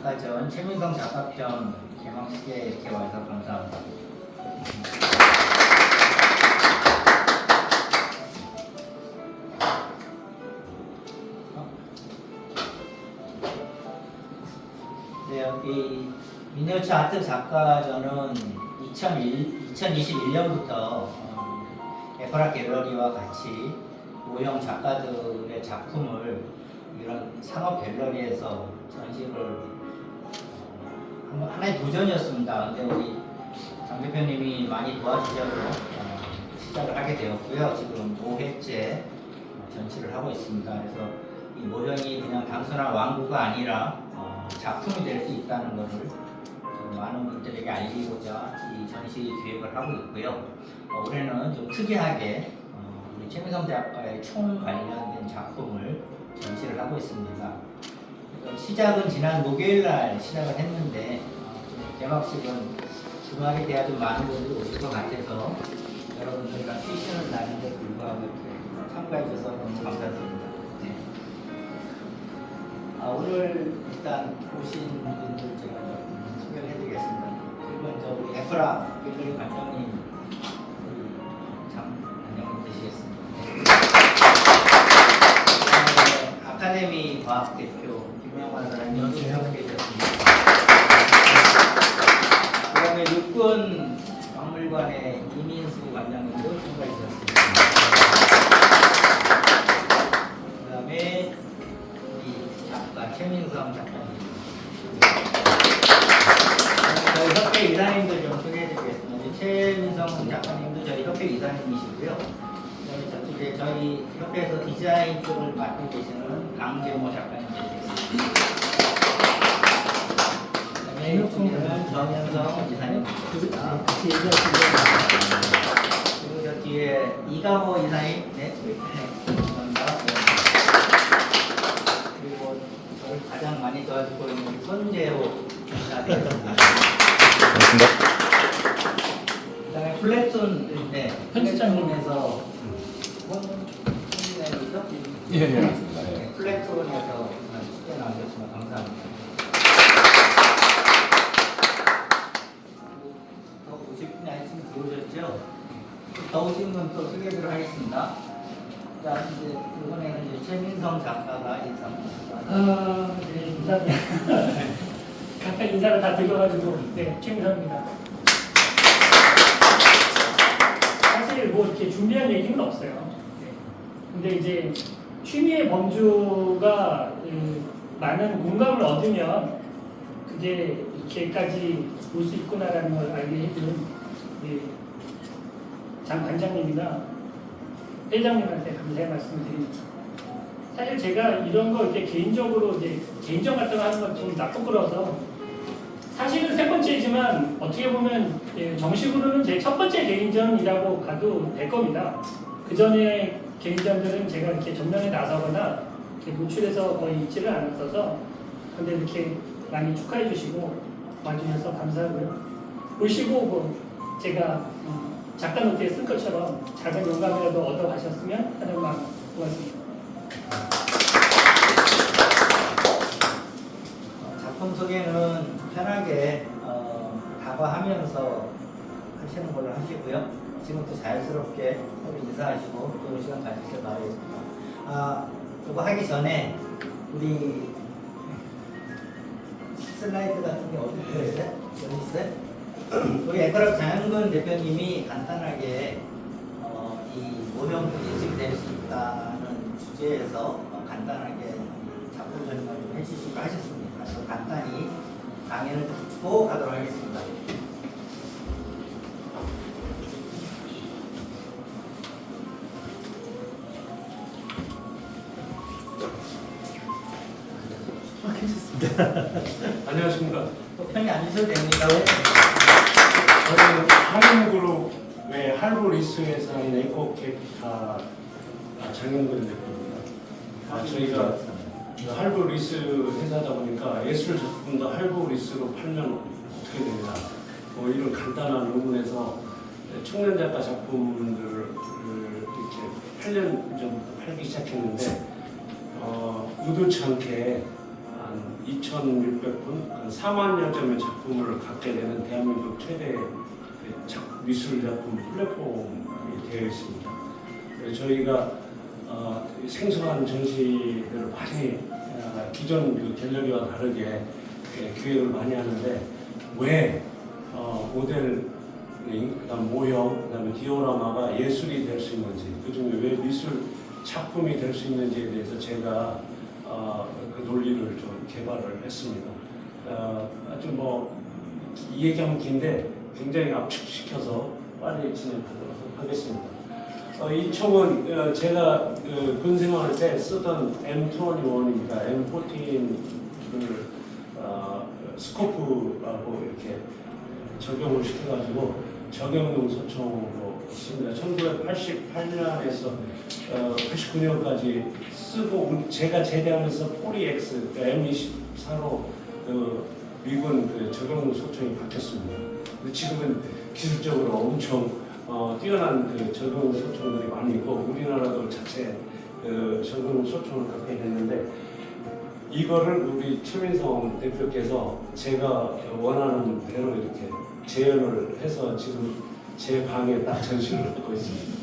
아까 전 최민성 작가편 개막식에 이렇게 와서 감사합니다. 네, 여기 미니어처 아트 작가전은 2021년부터 에퍼라 갤러리와 같이 모형 작가들의 작품을 이런 상업 갤러리에서 전시를 하나의 도전이었습니다. 근데 우리 장 대표님이 많이 도와주셔서 시작을 하게 되었고요. 지금 5회째 전시를 하고 있습니다. 그래서 이 모형이 그냥 단순한 완구가 아니라 작품이 될 수 있다는 것을 많은 분들에게 알리고자 이 전시 기획을 하고 있고요. 올해는 좀 특이하게 우리 최민성 작가의 총 관련된 작품을 전시를 하고 있습니다. 시작은 지난 목요일날 시작을 했는데 개막식은 주말이 돼야 좀 많은 분들이 오실 것 같아서 여러분들이랑 쉬시는 날인데 불구하고 이렇게 참가해 주셔서 너무 감사드립니다. 네. 오늘 일단 오신 분들 제가 소개를 해드리겠습니다. 그리고 먼저 우리 에프라 갤러리 관장님, 장 관장님 되시겠습니다. 아카데미 과학대표 김영환 사장님 함께 계셨습니다. 그 다음에 육군 박물관의 이민수 관장님도 참가해 주셨습니다. 그 다음에 우리 작가 최민성 작가님, 저희 협회 이사님들 좀 소개해드리겠습니다. 최민성 작가님도 저희 협회 이사님이시고요. 그다음에 저쪽에 저희 협회에서 디자인 쪽을 맡고 계시는 강재모 작가님 계시겠습니다. 그다음에 이쪽에는 정현성 이사님. 그리고 저 뒤에 이가모 이사님. 네. 감사합니다. 그리고 저를 가장 많이 도와주고 있는 손재호 이사 되겠습니다. 고맙습니다. 그다음에 플랫톤 편집장님에서 편집장님이죠? 예, 맞습니다. 네, 플랫톤에서 숙제 나오셨지만 감사합니다. 더 오실 분이 아니시면 들어오셨죠? 더 오신 분 또 소개를 하겠습니다. 자, 이제 이번에는 이제 최민성 작가가 인사합니다. 네, 인사합니다. 각각 인사를 다 드려가지고, 네, 최민성입니다. 사실 뭐 이렇게 준비한 얘기는 없어요. 네. 근데 이제 취미의 범주가 많은 공감을 얻으면 그게 이렇게까지 볼 수 있구나라는 걸 알게 해준 장 관장님이나 회장님한테 감사의 말씀을 드립니다. 사실 제가 이런 거 이렇게 개인적으로 이제 개인전 같은 거 하는 건 좀 부끄러워서 사실은 세 번째지만 어떻게 보면 정식으로는 제 첫 번째 개인전이라고 봐도 될 겁니다. 그 전에 개인전들은 제가 이렇게 전면에 나서거나 이렇게 노출해서 거의 있지를 않았어서 근데 이렇게 많이 축하해 주시고 와주셔서 감사하고요. 오시고 뭐 제가 작가 노트에 쓴 것처럼 작은 영감이라도 얻어 가셨으면 하는 마음 고맙습니다. 작품 소개는 편하게 다가하면서 하시는 걸로 하시고요. 지금부터 자연스럽게 서로 인사하시고 또 시간 가지실 바라겠습니다. 이거 하기 전에 우리 슬라이드 같은 게 어디 들어있어요? 여기 있어요? 우리 에퍼라 장현근 대표님이 간단하게 이 모형도 예술이 될 수 있다는 주제에서 간단하게 작품 설명을 좀 해주시고 하셨습니다. 그래서 간단히 강연을 듣고 가도록 하겠습니다. 괜찮습니다. 안녕하십니까. 편히 앉으셔도 됩니다. 저는 한인그룹의 할보리스 회사인 에코캡타 장현근 대표입니다. 저희가 할보리스 회사다 보니까 예술 작품도 할보리스로 팔면 어떻게 되냐 뭐 이런 간단한 의문에서 청년 작가 작품들을 이렇게 8년 전부터 팔기 시작했는데 의도치 않게 한 2,600분, 4만여 점의 작품을 갖게 되는 대한민국 최대 미술 작품 플랫폼이 되어 있습니다. 저희가 생소한 전시들을 많이 기존 그 갤러리와 다르게 기획을 많이 하는데 왜 모델링, 그다음 모형, 그다음에 디오라마가 예술이 될 수 있는지, 그중에 왜 미술 작품이 될 수 있는지에 대해서 제가 그 논리를 좀 개발을 했습니다. 아주 이 얘기하면 긴데 굉장히 압축시켜서 빨리 진행하도록 하겠습니다. 이 총은 제가 군생활 때 쓰던 M21입니다. M14를 스코프하고 이렇게 적용을 시켜가지고 적용용 소총으로 씁니다. 1988년에서 89년까지 쓰고 제가 제대하면서 포리X M24로 미군 적용용 소총이 바뀌었습니다. 지금은 기술적으로 엄청 뛰어난 적용 소총들이 많이 있고 우리나라도 자체 적용 소총을 갖게 됐는데 이거를 우리 최민성 대표께서 제가 원하는 대로 이렇게 재현을 해서 지금 제 방에 딱 전시를 하고 있습니다.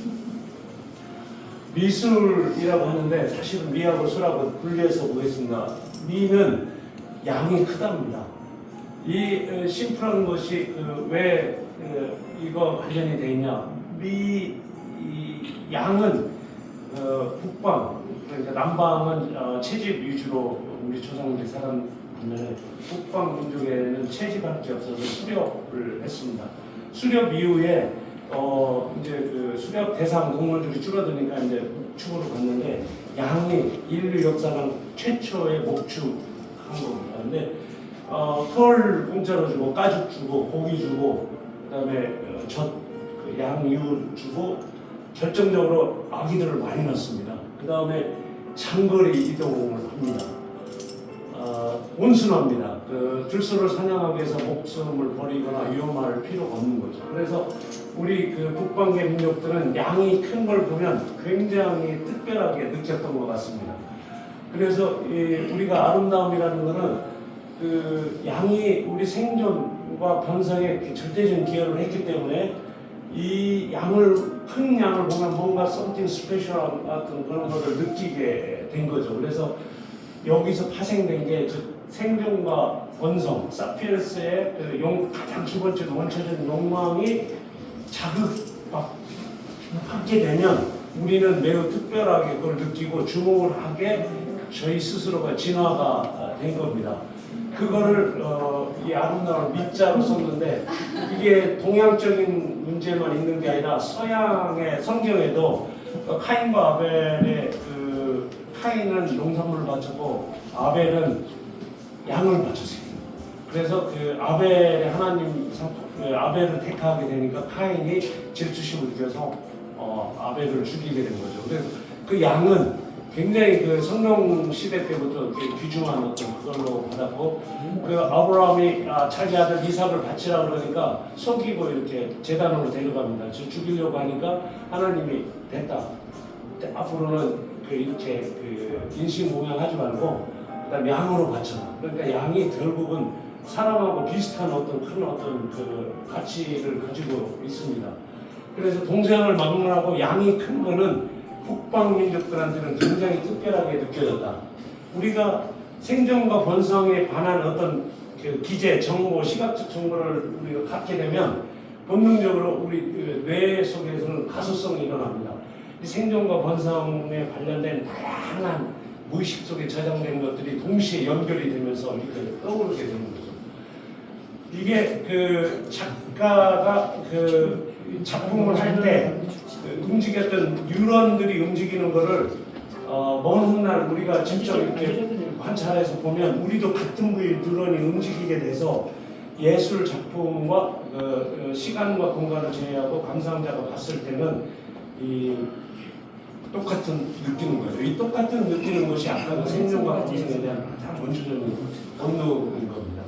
미술이라고 하는데 사실은 미하고 술하고 분리해서 보겠습니다. 미는 양이 크답니다. 이 심플한 것이 왜 이거 관련이 돼 있냐? 이 양은 북방, 그러니까 남방은 채집 위주로 우리 조상들이 살았는 반면에 북방 민족에는 채집할 게 없어서 수렵을 했습니다. 수렵 이후에 이제 수렵 대상 동물들이 줄어드니까 이제 축으로 갔는데 양이 인류 역사상 최초의 목축한 겁니다. 근데 털 공짜로 주고 가죽 주고 고기 주고 그다음에 양유 주고 결정적으로 아기들을 많이 낳습니다. 그다음에 장거리 이동을 합니다. 온순합니다. 들소를 사냥하기 위해서 목숨을 버리거나 위험할 필요가 없는 거죠. 그래서 우리 북방계 민족들은 양이 큰 걸 보면 굉장히 특별하게 느꼈던 것 같습니다. 그래서 우리가 아름다움이라는 것은 양이 우리 생존과 번성에 절대적인 기여를 했기 때문에 이 큰 양을 보면 뭔가 something special 같은 그런 것을 느끼게 된 거죠. 그래서 여기서 파생된 게 생존과 번성, 사피엔스의 가장 기본적인 원초적인 욕망이 자극받게 되면 우리는 매우 특별하게 그걸 느끼고 주목을 하게 저희 스스로가 진화가 된 겁니다. 그거를 이 아름다운 미자로 썼는데 이게 동양적인 문제만 있는 게 아니라 서양의 성경에도 카인과 아벨의 카인은 농산물을 바쳤고 아벨은 양을 바쳤어요. 그래서 아벨의 하나님 아벨을 택하게 되니까 카인이 질투심을 느껴서 아벨을 죽이게 된 거죠. 그래서 그 양은 굉장히 성령 시대 때부터 귀중한 어떤 그걸로 받았고 아브라함이 자기 아들 이삭을 바치라 그러니까 속이고 이렇게 제단으로 데려갑니다. 저 죽이려고 하니까 하나님이 됐다. 앞으로는 이렇게 인신공양하지 말고 그다음 양으로 바쳐라. 그러니까 양이 결국은 사람하고 비슷한 큰 가치를 가지고 있습니다. 그래서 동생을 막론하고 양이 큰 거는 북방 민족들한테는 굉장히 특별하게 느껴졌다. 우리가 생존과 번성에 관한 어떤 기재, 정보, 시각적 정보를 우리가 갖게 되면 본능적으로 우리 뇌 속에서는 가소성이 일어납니다. 이 생존과 번성에 관련된 다양한 무의식 속에 저장된 것들이 동시에 연결이 되면서 이렇게 떠오르게 되는 거죠. 이게 작가가 작품을 할 때 움직였던 뉴런들이 움직이는 거를 먼 훗날 우리가 직접 이렇게 관찰해서 보면 우리도 같은 부위 뉴런이 움직이게 돼서 예술 작품과 시간과 공간을 제외하고 감상자가 봤을 때는 이 똑같은 느끼는 거죠. 이 똑같은 느끼는 것이 아까 그 생존과 번성에 대한 가장 원초적인 본능인 겁니다.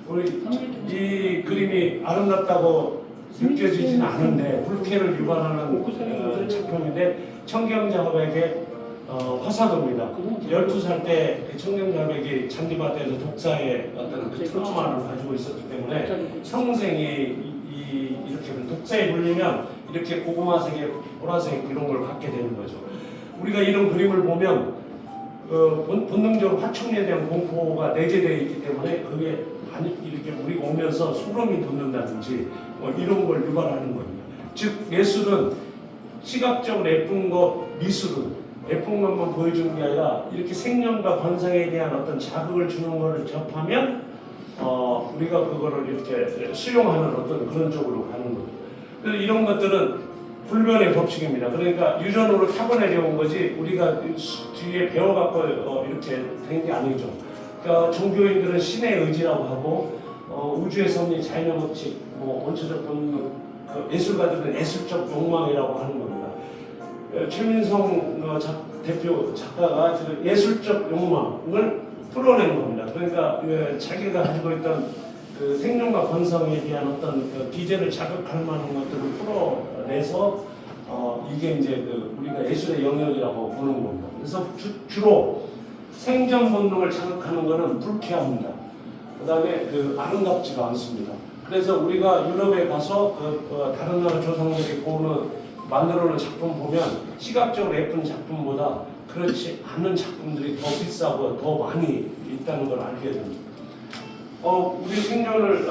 우리 이 그림이 아름답다고 느껴지진 않은데 불쾌를 유발하는 작품인데 청경작업에게 화사도입니다. 12살 때 청년자백이 잔디밭에서 독사의 어떤 그 트라우마를 가지고 있었기 때문에 평생이 이렇게 독사에 물리면 이렇게 고구마색의 보라색 이런 걸 갖게 되는 거죠. 우리가 이런 그림을 보면 본능적으로 화충에 대한 공포가 내재되어 있기 때문에 그게 이렇게 우리가 오면서 소름이 돋는다든지 이런 걸 유발하는 겁니다. 즉 예술은 시각적으로 예쁜 거, 미술은 예쁜 것만 보여주는 게 아니라 이렇게 생명과 번성에 대한 어떤 자극을 주는 것을 접하면 우리가 그거를 이렇게 수용하는 어떤 그런 쪽으로 가는 거죠. 그래서 이런 것들은 불변의 법칙입니다. 그러니까 유전으로 타고내려온 거지 우리가 뒤에 배워갖고 이렇게 된 게 아니죠. 그러니까 종교인들은 신의 의지라고 하고 우주의 섭리, 자연의 법칙, 원초적 본능, 예술가들은 예술적 욕망이라고 하는 겁니다. 최민성 대표 작가가 예술적 욕망을 풀어낸 겁니다. 그러니까 자기가 가지고 있던 그 생명과 번성에 대한 어떤 그 기제를 자극할 만한 것들을 풀어내서 이게 이제 우리가 예술의 영역이라고 보는 겁니다. 그래서 주로 생존 본능을 자극하는 것은 불쾌합니다. 그다음에 아름답지가 않습니다. 그래서 우리가 유럽에 가서 다른 나라 조상들이 만들어놓은 작품 보면 시각적으로 예쁜 작품보다 그렇지 않은 작품들이 더 비싸고 더 많이 있다는 걸 알게 됩니다. 우리 생존을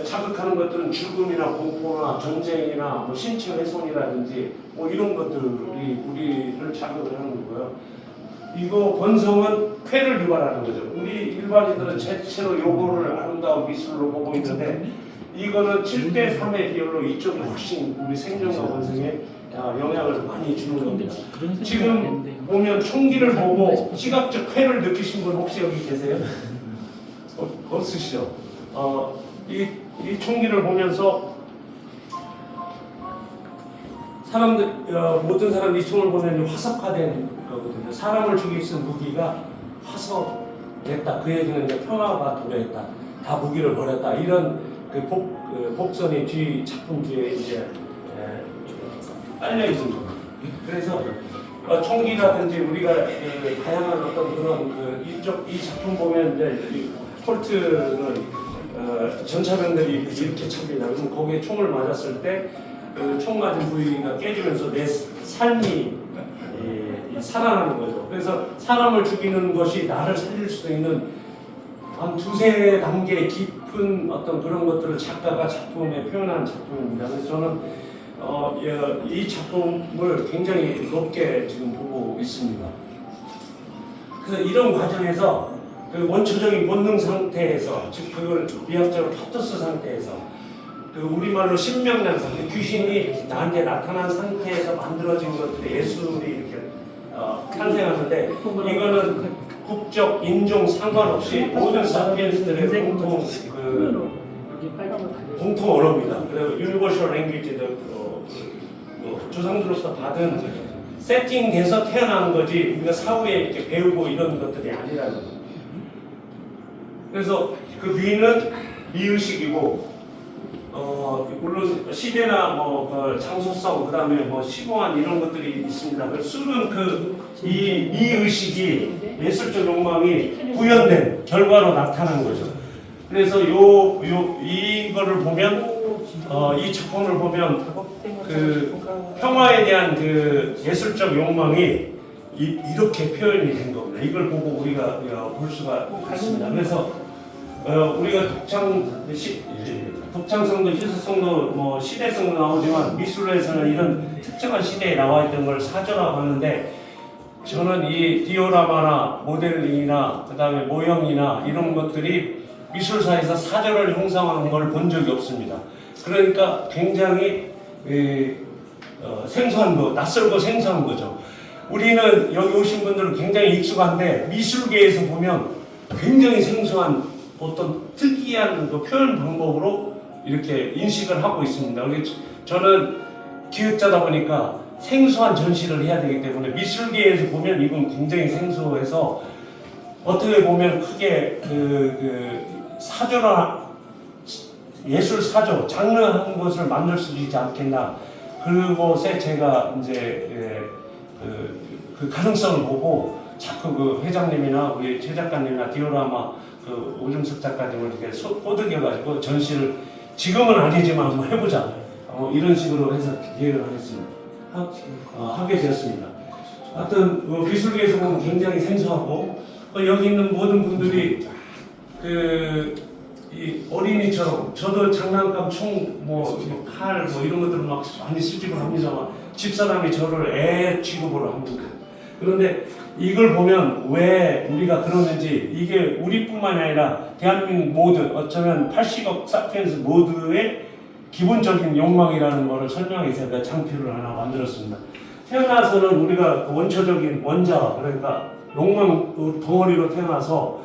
자극하는 것들은 죽음이나 공포나 전쟁이나 신체 훼손이라든지 이런 것들이 우리를 자극을 하는 거고요. 이거 번성은 쾌를 유발하는 거죠. 우리 일반인들은 대체로 요거를 아름다운 미술로 보고 있는데 이거는 7대 3의 비율로 이쪽이 훨씬 우리 생존과 번성에 영향을 많이 주는 겁니다. 지금 보면 총기를 보고 시각적 쾌를 느끼신 분 혹시 여기 계세요? 없으시죠? 이 총기를 보면서 모든 사람이 이 총을 보면 화석화된 거거든요. 사람을 죽일 수 있는 무기가 화석됐다. 그 얘기는 이제 평화가 도래했다. 다 무기를 버렸다. 이런 복선이 뒤 작품 뒤에 이제 깔려 있는 겁니다. 그래서 총기라든지 우리가 다양한 어떤 그런 이 작품 보면 이제 콜트는 전차병들이 이렇게 찹니다. 그럼 거기에 총을 맞았을 때 총 맞은 부위가 깨지면서 내 삶이 살아나는 거죠. 그래서 사람을 죽이는 것이 나를 살릴 수도 있는 한 두세 단계 깊은 어떤 그런 것들을 작가가 작품에 표현하는 작품입니다. 그래서 저는 이 작품을 굉장히 높게 지금 보고 있습니다. 그래서 이런 과정에서 원초적인 본능 상태에서, 즉 그걸 미학적으로 파토스 상태에서, 우리말로 신명난 상태, 귀신이 나한테 나타난 상태에서 만들어진 것들이 예술이 이렇게 탄생하는데, 이거는 국적, 인종 상관없이 모든 사피엔스들의 공통 언어입니다. 그리고 유니버셜 랭귀지도 조상들로서 받은 세팅돼서 태어난 거지 우리가 사후에 이렇게 배우고 이런 것들이 아니라는 거예요. 그래서 그 미는 미의식이고 물론 시대나 장소성 그다음에 시공한 이런 것들이 있습니다. 술은 이 미의식이 예술적 욕망이 구현된 결과로 나타난 거죠. 그래서 이거를 보면 이 작품을 보면 평화에 대한 예술적 욕망이 이렇게 표현이 된 겁니다. 이걸 보고 우리가 볼 수가 있습니다. 그래서 우리가 독창성도 희소성도 시대성도 나오지만 미술에서는 이런 특정한 시대에 나와 있던 걸 사조라고 하는데, 저는 이 디오라마나 모델링이나 그다음에 모형이나 이런 것들이 미술사에서 사조를 형성하는 걸 본 적이 없습니다. 그러니까 굉장히 생소한 거, 낯설고 생소한 거죠. 우리는 여기 오신 분들은 굉장히 익숙한데 미술계에서 보면 굉장히 생소한 어떤 특이한 표현 방법으로 이렇게 인식을 하고 있습니다. 저는 기획자다 보니까 생소한 전시를 해야 되기 때문에 미술계에서 보면 이건 굉장히 생소해서 어떻게 보면 크게 사조나 예술 사조, 장르한 것을 만들 수 있지 않겠나. 그곳에 제가 이제 그 가능성을 보고 자꾸 그 회장님이나 우리 최 작가님이나 디오라마 그 오줌석 작가님을 이렇게 꼬드겨가지고 전시를 지금은 아니지만 한번 해보자. 이런 식으로 해서 기획을 하겠습니다. 하게 되었습니다. 하여튼 미술계에서 보면 굉장히 생소하고 여기 있는 모든 분들이 이 어린이처럼 저도 장난감 총 칼 이런 것들을 막 많이 수집을 합니다만 집사람이 저를 애 취급을 합니다. 그런데 이걸 보면 왜 우리가 그러는지 이게 우리뿐만이 아니라 대한민국 모든 어쩌면 80억 사피엔스 모두의 기본적인 욕망이라는 것을 설명해 제가 장표를 하나 만들었습니다. 태어나서는 우리가 원초적인 원자 그러니까 욕망 덩어리로 태어나서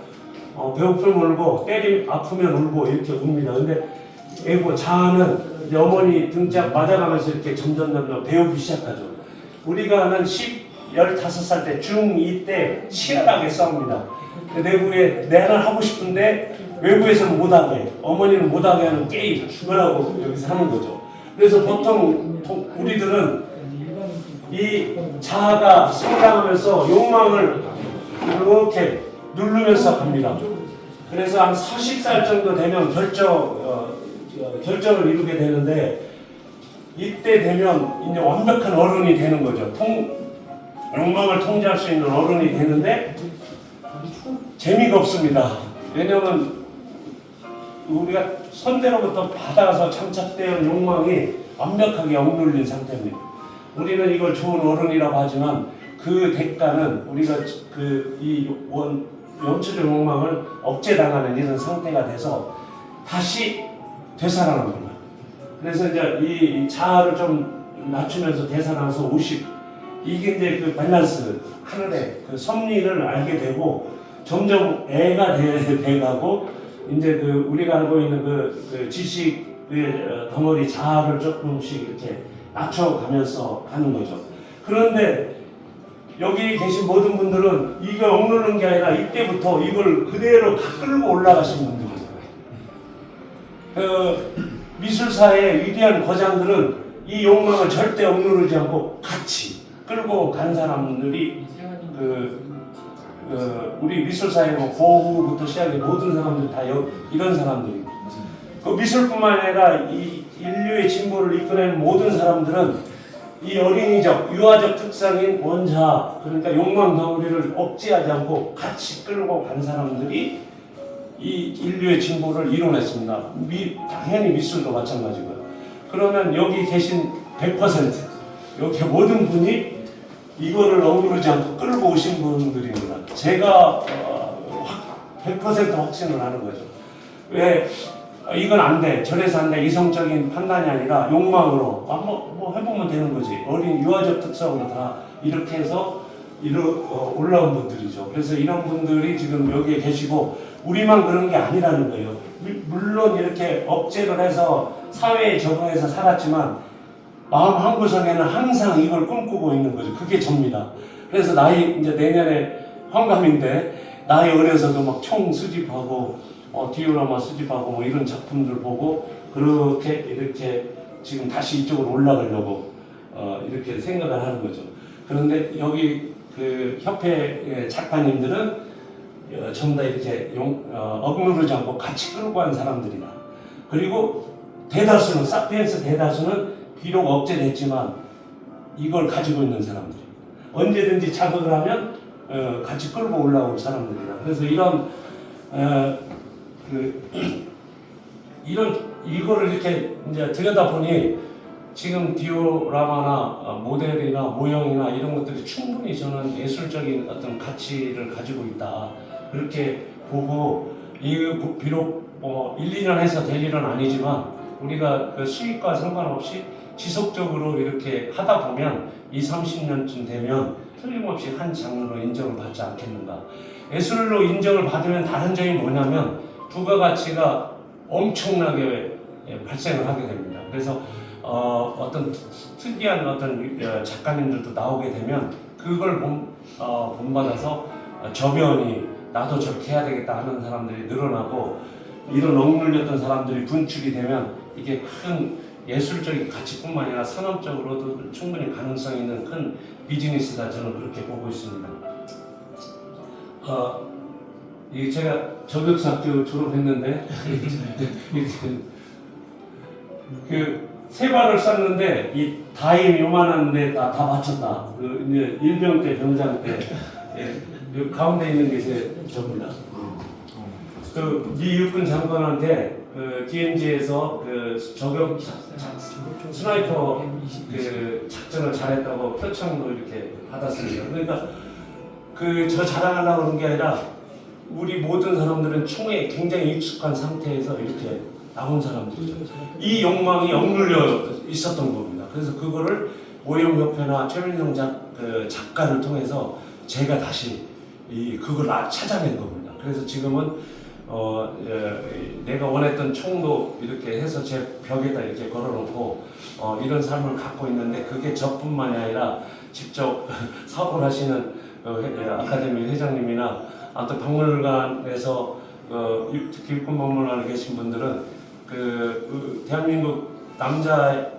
배고픔을 울고 때림 아프면 울고 이렇게 웁니다. 근데 애고 자아는 어머니 등짝 맞아가면서 이렇게 점점 배우기 시작하죠. 우리가 한 15살 때 중2 때 치열하게 싸웁니다. 그 내부에 내는 하고 싶은데 외부에서는 못하게 어머니는 못하게 하는 게임 그거라고 여기서 하는 거죠. 그래서 보통 우리들은 이 자아가 성장하면서 욕망을 이렇게 누르면서 갑니다. 그래서 한 40살 정도 되면 결정을 이루게 되는데 이때 되면 이제 완벽한 어른이 되는 거죠. 욕망을 통제할 수 있는 어른이 되는데 재미가 없습니다. 왜냐하면 우리가 선대로부터 받아서 장착되어 욕망이 완벽하게 억눌린 상태입니다. 우리는 이걸 좋은 어른이라고 하지만 그 대가는 우리가 이 원초적 욕망을 억제당하는 이런 상태가 돼서 다시 되살아납니다. 그래서 이제 이 자아를 좀 낮추면서 되살아나서 50 이게 이제 그 밸런스 하늘의 그 섭리를 알게 되고 점점 애가 돼가고 이제 우리가 알고 있는 그 지식의 덩어리 자아를 조금씩 이렇게 낮춰가면서 가는 거죠. 그런데 여기 계신 모든 분들은 이거 억누르는 게 아니라 이때부터 이걸 그대로 끌고 올라가신 분들이에요. 미술사의 위대한 거장들은 이 욕망을 절대 억누르지 않고 같이 끌고 간 사람들이 우리 미술사의 고흐부터 시작해 모든 사람들이 다 이런 사람들입니다. 그 미술뿐만 아니라 이 인류의 진보를 이끌어낸 모든 사람들은 이 어린이적, 유아적 특성인 원자, 그러니까 욕망 덩어리를 억제하지 않고 같이 끌고 간 사람들이 이 인류의 진보를 이뤄냈습니다. 당연히 미술도 마찬가지고요. 그러면 여기 계신 100%, 여기 모든 분이 이거를 억누르지 않고 끌고 오신 분들입니다. 제가 100% 확신을 하는 거죠. 왜? 이건 안 돼, 저래서 안 돼, 이성적인 판단이 아니라 욕망으로 뭐 해보면 되는 거지. 어린 유아적 특성으로 다 이렇게 해서 올라온 분들이죠. 그래서 이런 분들이 지금 여기에 계시고 우리만 그런 게 아니라는 거예요. 물론 이렇게 억제를 해서 사회에 적응해서 살았지만 마음 한구석에는 항상 이걸 꿈꾸고 있는 거죠. 그게 접니다. 그래서 이제 내년에 환갑인데 나이 어려서도 막 총 수집하고 디오라마 수집하고 뭐 이런 작품들 보고 이렇게 지금 다시 이쪽으로 올라가려고 이렇게 생각을 하는 거죠. 그런데 여기 그 협회 작가님들은 전부 다 이렇게 억누르지 않고 같이 끌고 간 사람들이다. 그리고 대다수는 사피엔스 대다수는 비록 억제됐지만 이걸 가지고 있는 사람들. 언제든지 자극을 하면 같이 끌고 올라올 사람들이다. 그래서 이거를 이렇게 이제 들여다보니 지금 디오라마나 모델이나 모형이나 이런 것들이 충분히 저는 예술적인 어떤 가치를 가지고 있다. 그렇게 보고 비록 1, 2년 해서 될 일은 아니지만 우리가 그 수익과 상관없이 지속적으로 이렇게 하다 보면 20, 30년쯤 되면 틀림없이 한 장르로 인정을 받지 않겠는가. 예술로 인정을 받으면 다른 점이 뭐냐면 부가가치가 엄청나게 발생을 하게 됩니다. 그래서 어떤 특이한 어떤 작가님들도 나오게 되면 그걸 본받아서 저변이 나도 저렇게 해야 되겠다 하는 사람들이 늘어나고 이런 억눌렸던 사람들이 분출이 되면 이게 큰 예술적인 가치뿐만 아니라 산업적으로도 충분히 가능성 있는 큰 비즈니스다 저는 그렇게 보고 있습니다. 이 제가 저격사학교 졸업했는데 그 세 발을 쐈는데 이 다임 요만한 데다 다 맞췄다. 그 이제 일병 때 병장 때 그 가운데 있는 게 저입니다. 그미 육군 장관한테 그 DMZ에서 그 저격 스나이퍼 그 작전을 잘했다고 표창도 이렇게 받았습니다. 그러니까 그 저 자랑하려고 그런 게 아니라 우리 모든 사람들은 총에 굉장히 익숙한 상태에서 이렇게 나온 사람들이죠. 이 욕망이 억눌려 있었던 겁니다. 그래서 그거를 오영협회나 최민성 작가를 통해서 제가 다시 그걸 찾아낸 겁니다. 그래서 지금은 내가 원했던 총도 이렇게 해서 제 벽에다 이렇게 걸어놓고 이런 삶을 갖고 있는데 그게 저뿐만이 아니라 직접 사업을 하시는 아카데미 회장님이나 아무튼 박물관에서 특히 육군박물관에 계신 분들은 대한민국 남자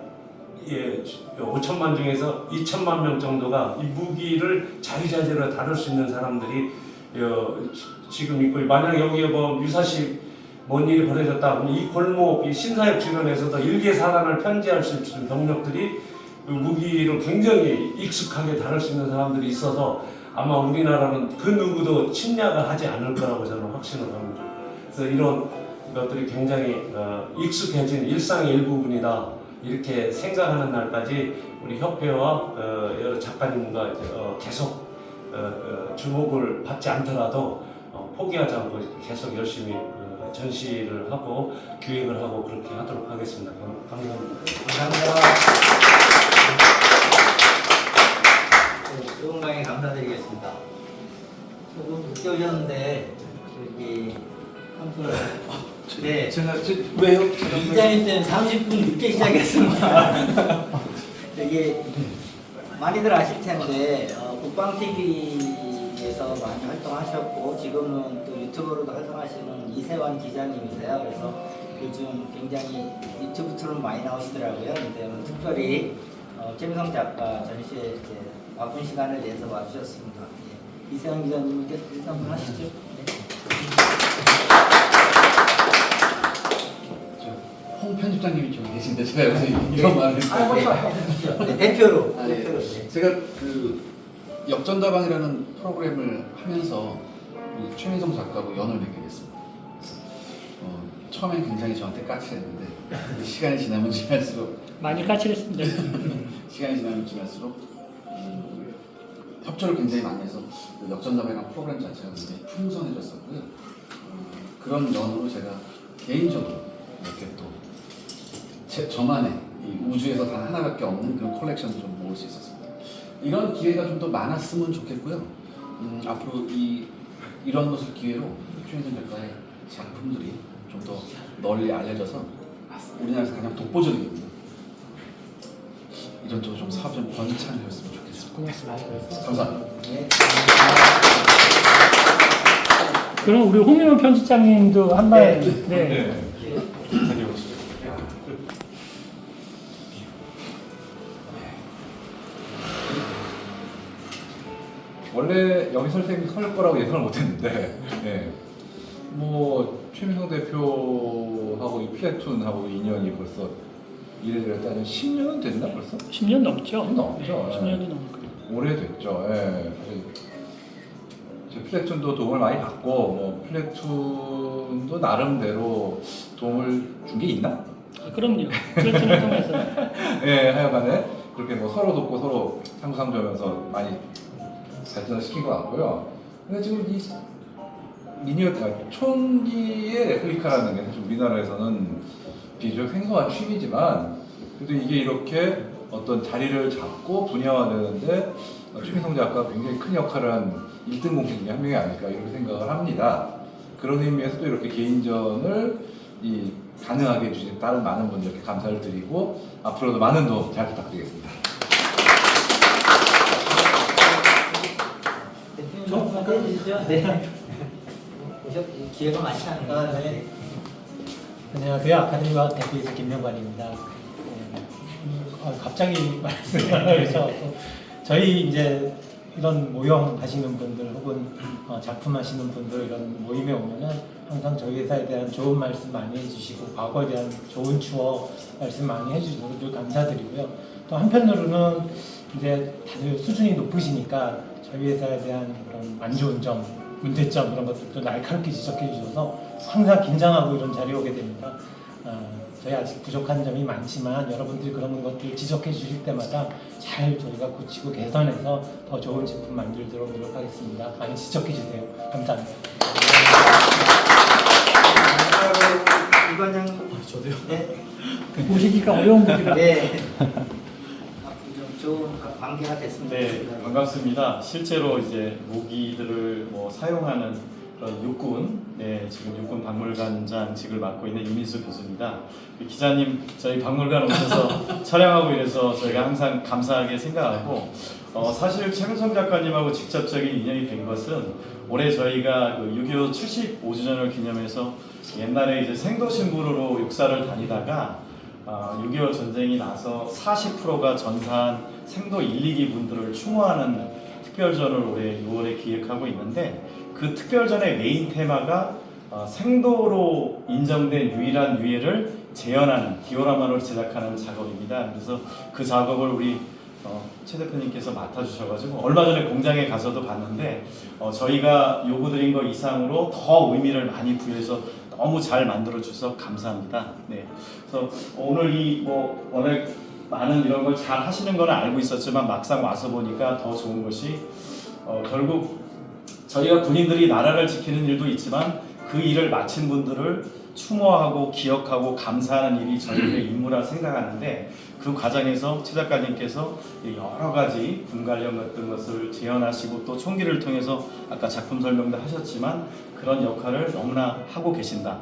5천만 중에서 2천만 명 정도가 이 무기를 자유자재로 다룰 수 있는 사람들이 지금 있고 만약 여기에 뭐 유사시 뭔 일이 벌어졌다 그러면 이 골목 이 신사역 주변에서도 일개 사단을 편제할 수 있는 병력들이 무기를 굉장히 익숙하게 다룰 수 있는 사람들이 있어서 아마 우리나라는 그 누구도 침략을 하지 않을 거라고 저는 확신을 합니다. 그래서 이런 것들이 굉장히 익숙해진 일상의 일부분이다 이렇게 생각하는 날까지 우리 협회와 여러 작가님과 계속 주목을 받지 않더라도 포기하지 않고 계속 열심히 전시를 하고 기획을 하고 그렇게 하도록 하겠습니다. 감사합니다. 감사합니다. 좋은 강의 감사드리겠습니다. 조금 늦게 오셨는데 여기 한분 네. 제가 왜요? 이장님 때는 30분 늦게 시작했습니다. 여기 많이들 아실 텐데 국방TV에서 많이 활동하셨고 지금은 또 유튜브로도 활동하시는 이세환 기자님이세요. 그래서 요즘 굉장히 유튜브 트론 많이 나오시더라고요. 근데 오늘 특별히 최민성 작가 전시회 바쁜 시간을 내서 와주셨습니다. 예. 이세환 기자님께 인사 한번 하시죠. 네. 홍 편집장님이 좀 계신데 제가 무슨 이런 말을 네, 대표로. 네. 대표로. 네. 제가 그 역전다방이라는 프로그램을 하면서 우리 최민성 작가하고 연을 맺게 됐습니다. 그래서 처음엔 굉장히 저한테 까칠했는데 시간이 지나면 지날수록 많이 까칠했습니다. 시간이 지나면 지날수록 협조를 굉장히 많이 해서 그 역전다방이라는 프로그램 자체가 굉장히 풍성해졌었고요. 그런 연으로 제가 개인적으로 이렇게 또 저만의 이 우주에서 단 하나밖에 없는 그런 컬렉션을 좀 모을 수 있었습니다. 이런 기회가 좀 더 많았으면 좋겠고요. 앞으로 이런 것을 기회로 최민성 작가의 작품들이 좀 더 널리 알려져서 우리나라에서 가장 독보적입니다. 이런 쪽으로 좀 사업 좀 번창되었으면 좋겠습니다. 고맙습니다. 감사합니다. 네. 그럼 우리 홍명훈 편집장님도 한 말. 네. 다녀오시죠. 원래 여기 설 거라고 예상을 못했는데, 뭐 최민성 대표하고 이 플래툰하고 인연이 벌써 이래저래 따지면 10년은 됐나 벌써? 10년 넘죠? 넘죠. 10년이 넘고. 오래됐죠. 제 플래툰도 도움을 많이 받고, 뭐 플래툰도 나름대로 도움을 준 게 있나? 그럼요. 플래툰을 통해서. 하여간에 그렇게 뭐 서로 돕고 서로 상부상조하면서 많이 발전을 시킨 것 같고요. 근데 지금 이 총기의 레플리카라는 게 사실 우리나라에서는 비교적 생소한 취미지만 그래도 이게 이렇게 어떤 자리를 잡고 분야화되는데 최민성 작가가 굉장히 큰 역할을 한 1등 공신 중에 한 명이 아닐까 이렇게 생각을 합니다. 그런 의미에서도 이렇게 개인전을 가능하게 해주신 다른 많은 분들께 감사를 드리고 앞으로도 많은 도움 잘 부탁드리겠습니다. 대표님 한번 해주시죠. 네. 기회가 많지 않은가. 네. 안녕하세요. 아카데미와 대표이사 김명관입니다. 갑자기 말씀을 주셔서 저희 이제 이런 모형 하시는 분들 혹은 작품 하시는 분들 이런 모임에 오면은 항상 저희 회사에 대한 좋은 말씀 많이 해주시고 과거에 대한 좋은 추억 말씀 많이 해주셔서 늘 감사드리고요. 또 한편으로는 이제 다들 수준이 높으시니까 저희 회사에 대한 그런 안 좋은 점, 문제점 이런 것들도 날카롭게 지적해 주셔서 항상 긴장하고 이런 자리에 오게 됩니다. 저희 아직 부족한 점이 많지만 여러분들이 그런 것들 지적해 주실 때마다 잘 저희가 고치고 개선해서 더 좋은 제품 만들도록 노력하겠습니다. 많이 지적해 주세요. 감사합니다. 이관장 저도요. 네. 보시기가 어려운 분이라. 네. 앞으로 좀 좋은 관계가 됐으면 네, 좋겠습니다. 반갑습니다. 실제로 이제 모기들을 사용하는 그런 육군, 지금 육군 박물관장직을 맡고 있는 이민수 교수입니다. 기자님, 저희 박물관 오셔서 촬영하고 이래서 저희가 항상 감사하게 생각하고, 사실 최근성 작가님하고 직접적인 인연이 된 것은 올해 저희가 6.25 75주년을 기념해서 옛날에 이제 생도신부로 육사를 다니다가 6.25 전쟁이 나서 40%가 전사한 생도 1, 2기 분들을 추모하는 특별전을 올해 6월에 기획하고 있는데 그 특별전의 메인 테마가 생도로 인정된 유일한 유해를 재현하는 디오라마로 제작하는 작업입니다. 그래서 그 작업을 우리 최 대표님께서 맡아주셔가지고 얼마 전에 공장에 가서도 봤는데 저희가 요구드린 것 이상으로 더 의미를 많이 부여해서 너무 잘 만들어 주셔서 감사합니다. 네, 그래서 오늘 워낙 많은 이런 걸 잘 하시는 건 알고 있었지만 막상 와서 보니까 더 좋은 것이 결국 저희가 군인들이 나라를 지키는 일도 있지만 그 일을 마친 분들을 추모하고 기억하고 감사하는 일이 저희들의 임무라 생각하는데 그 과정에서 최 작가님께서 여러 가지 군 관련 같은 것을 재현하시고 또 총기를 통해서 아까 작품 설명도 하셨지만 그런 역할을 너무나 하고 계신다.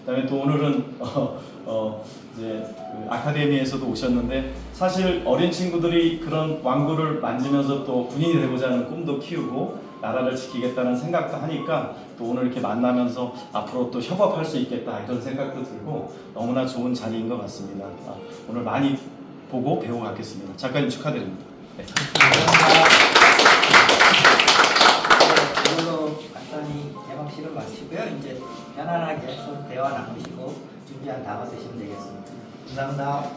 그다음에 또 오늘은 이제 그 아카데미에서도 오셨는데 사실 어린 친구들이 그런 왕구를 만지면서 또 군인이 되고자 하는 꿈도 키우고 나라를 지키겠다는 생각도 하니까 또 오늘 이렇게 만나면서 앞으로 또 협업할 수 있겠다 이런 생각도 들고 너무나 좋은 자리인 것 같습니다. 오늘 많이 보고 배우고 가겠습니다. 작가님 축하드립니다. 네. 오늘도 간단히 개방식을 마치고요. 이제 편안하게 서로 대화 나누시고 준비한 다음에 드시면 되겠습니다. 감사합니다.